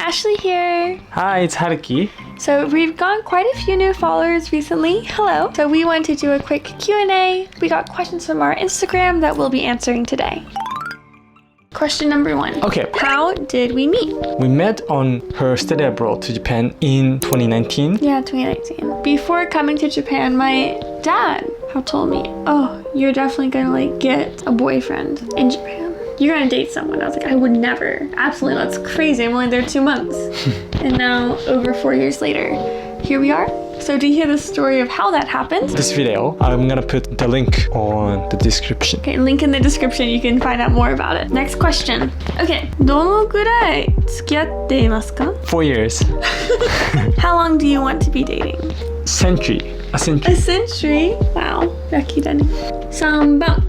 Ashley here. Hi, it's Haruki. So we've got quite a few new followers recently. Hello. So we want to do a quick Q&A. We got questions from our Instagram that we'll be answering today. Question number 1. Okay. How did we meet? We met on her study abroad to Japan in 2019. Yeah, 2019. Before coming to Japan, my dad had told me, oh, you're definitely gonna get a boyfriend in Japan. You're gonna date someone. I was like, I would never. Absolutely, that's crazy. I'm only there 2 months. And now, over 4 years later, here we are. So to hear the story of how that happened, This video, I'm gonna put the link on the description. okay, link in the description, you can find out more about it. Next question. Okay, どのくらい付き合っていますか? 4 years. How long do you want to be dating? Century. A century. A century? Wow, ラッキーだね。3番.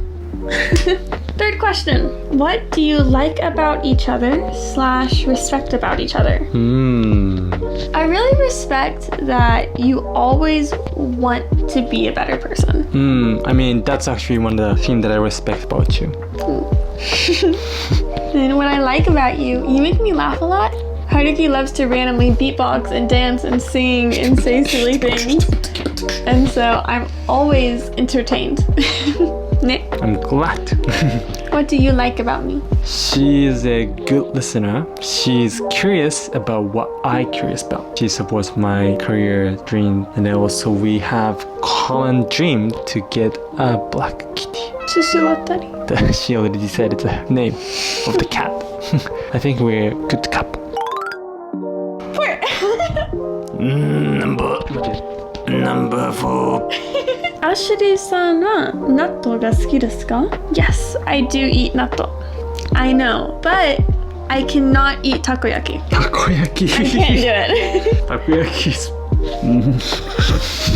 Third question. What do you like about each other / respect about each other? I really respect that you always want to be a better person. I mean, that's actually one of the things that I respect about you. And what I like about you make me laugh a lot. Haruki loves to randomly beatbox and dance and sing and say silly things. And so I'm always entertained. I'm glad. What do you like about me? She's a good listener. She's curious about what I'm curious about. She supports my career dream, and then also we have common dream to get a black kitty. She already decided the name of the cat. I think we're a good couple. 4. Number 4. アシュリーさんは納豆が好きですか? Yes, I do eat 納豆. I know, but I cannot eat takoyaki. Takoyaki. I can't do it. Takoyaki is...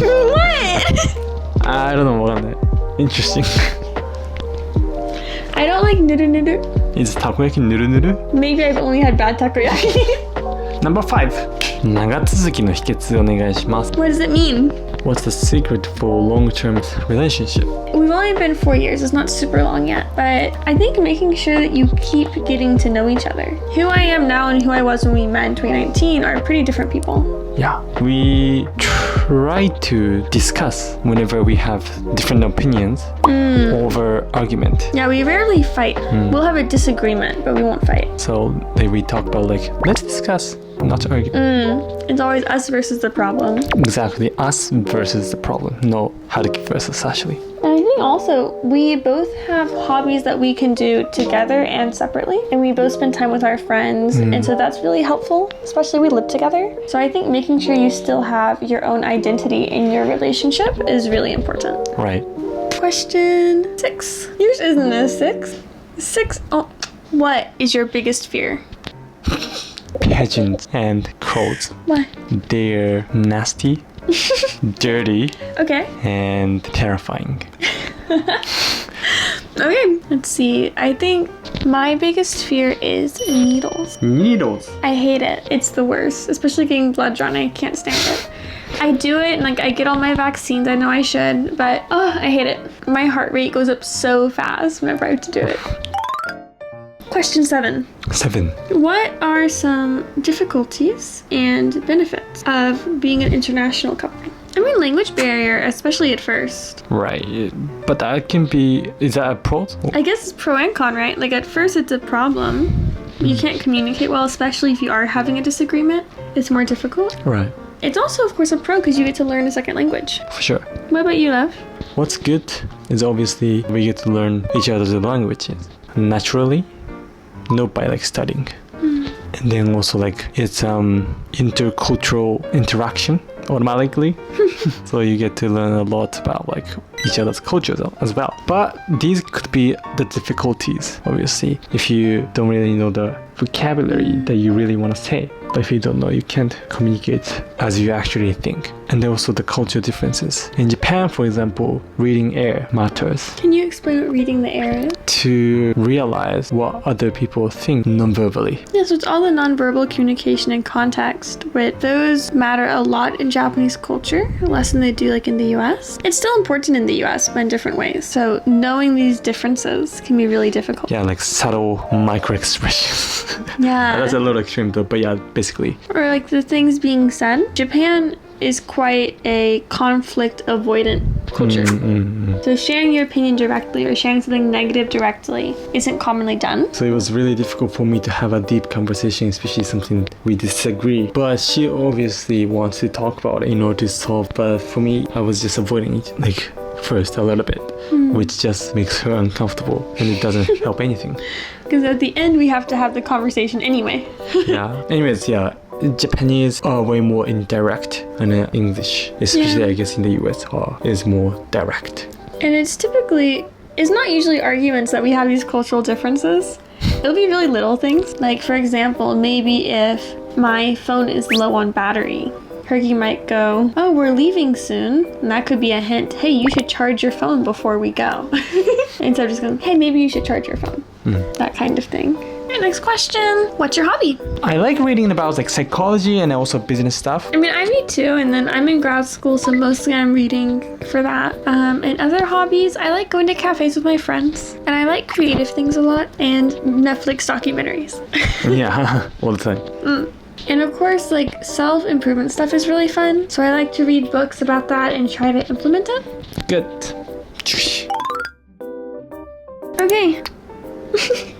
What? I don't know, わかんない. Interesting. I don't like nuru nuru. Is takoyaki nuru nuru? Maybe I've only had bad takoyaki. Number 5. 長続きの秘訣お願いします. What does it mean? What's the secret for long-term relationship? We've only been 4 years. It's not super long yet. But I think making sure that you keep getting to know each other. Who I am now and who I was when we met in 2019 are pretty different people. Yeah, we try to discuss whenever we have different opinions over argument. Yeah, we rarely fight. We'll have a disagreement, but we won't fight. So we talk about like, let's discuss, not to argue. It's always us versus the problem. Exactly, us versus the problem. No, Haruki versus Ashley. And I think also we both have hobbies that we can do together and separately. And we both spend time with our friends. And so that's really helpful, especially we live together. So I think making sure you still have your own identity in your relationship is really important. Right. Question 6. Yours isn't a 6. 6. Oh, what is your biggest fear? Pigeons and crows. Why? They're nasty, dirty, Okay. and terrifying. Okay, let's see. I think my biggest fear is needles. Needles. I hate it. It's the worst, especially getting blood drawn. I can't stand it. I do it and like I get all my vaccines. I know I should, but I hate it. My heart rate goes up so fast whenever I have to do it. Question 7. 7. What are some difficulties and benefits of being an international couple? I mean, language barrier, especially at first. Right, but that can be, is that a pro? I guess it's pro and con, right? Like at first it's a problem. You can't communicate well, especially if you are having a disagreement. It's more difficult. Right. It's also, of course, a pro because you get to learn a second language. For sure. What about you, love? What's good is obviously we get to learn each other's languages naturally, not by like studying. And then also like it's intercultural interaction automatically. So you get to learn a lot about like each other's cultures as well. But these could be the difficulties, obviously, if you don't really know the vocabulary that you really want to say. But if you don't know, you can't communicate as you actually think. And then also the cultural differences. In Japan, for example, reading air matters. Can you explain what reading the air is? To realize what other people think non-verbally. Yeah, so it's all the nonverbal communication and context, but those matter a lot in Japanese culture, less than they do like in the US. It's still important in the US, but in different ways. So knowing these differences can be really difficult. Yeah, like subtle micro expressions. Yeah. That's a little extreme though, but yeah, basically. Or like the things being said. Japan is quite a conflict avoidant culture. So sharing your opinion directly or sharing something negative directly isn't commonly done. So it was really difficult for me to have a deep conversation, especially something we disagree. But she obviously wants to talk about it in order to solve. But for me, I was just avoiding it, like first a little bit, which just makes her uncomfortable and it doesn't help anything. Because at the end, we have to have the conversation anyway. Yeah. Anyways, yeah. Japanese are way more indirect than English, especially I guess in the US is more direct. And it's not usually arguments that we have these cultural differences. It'll be really little things. Like for example, maybe if my phone is low on battery, Haruki might go, oh, we're leaving soon. And that could be a hint, hey, you should charge your phone before we go. Instead of just going, hey, maybe you should charge your phone. That kind of thing. Alright, next question. What's your hobby? I like reading about like psychology and also business stuff. I mean, I read too, and then I'm in grad school, so mostly I'm reading for that. And other hobbies, I like going to cafes with my friends, and I like creative things a lot, and Netflix documentaries. Yeah, all the time. And of course, like self-improvement stuff is really fun, so I like to read books about that and try to implement it. Good. Okay.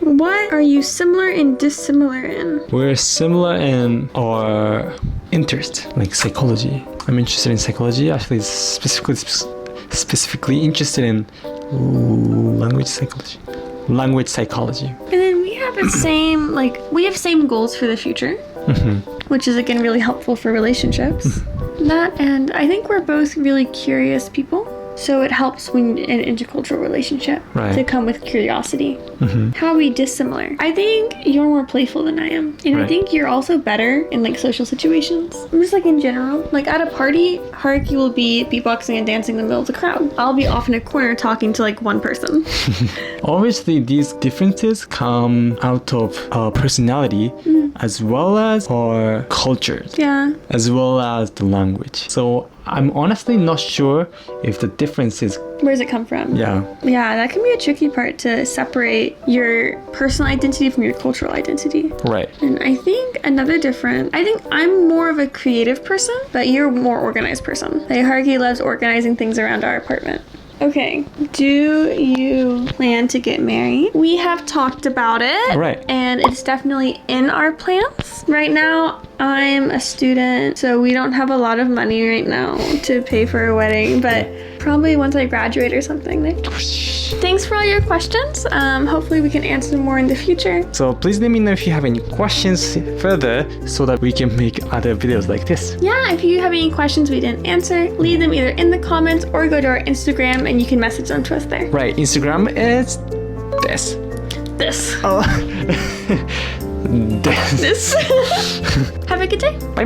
What are you similar and dissimilar in? We're similar in our interest, like psychology. I'm interested in psychology, actually specifically interested in language psychology. And then we have the same, we have same goals for the future, which is again really helpful for relationships. That, and I think we're both really curious people. So it helps when in an intercultural relationship to come with curiosity. How are we dissimilar? I think you're more playful than I am. And I think you're also better in like social situations. Just like in general. Like at a party, Haruki will be beatboxing and dancing in the middle of the crowd. I'll be off in a corner talking to like one person. Obviously, these differences come out of our personality as well as our cultures. Yeah. As well as the language. So I'm honestly not sure if the difference is... Where does it come from? Yeah. Yeah, that can be a tricky part to separate your personal identity from your cultural identity. Right. And I think I think I'm more of a creative person, but you're a more organized person. Like Haruki loves organizing things around our apartment. Okay, do you plan to get married? We have talked about it. Right. And it's definitely in our plans. Right now, I'm a student, so we don't have a lot of money right now to pay for a wedding, but probably once I graduate or something. Thanks for all your questions. Hopefully we can answer more in the future. So please let me know if you have any questions further so that we can make other videos like this. Yeah, if you have any questions we didn't answer, leave them either in the comments or go to our Instagram and you can message them to us there. Right, Instagram is this. Oh. This. Have a good day. Bye.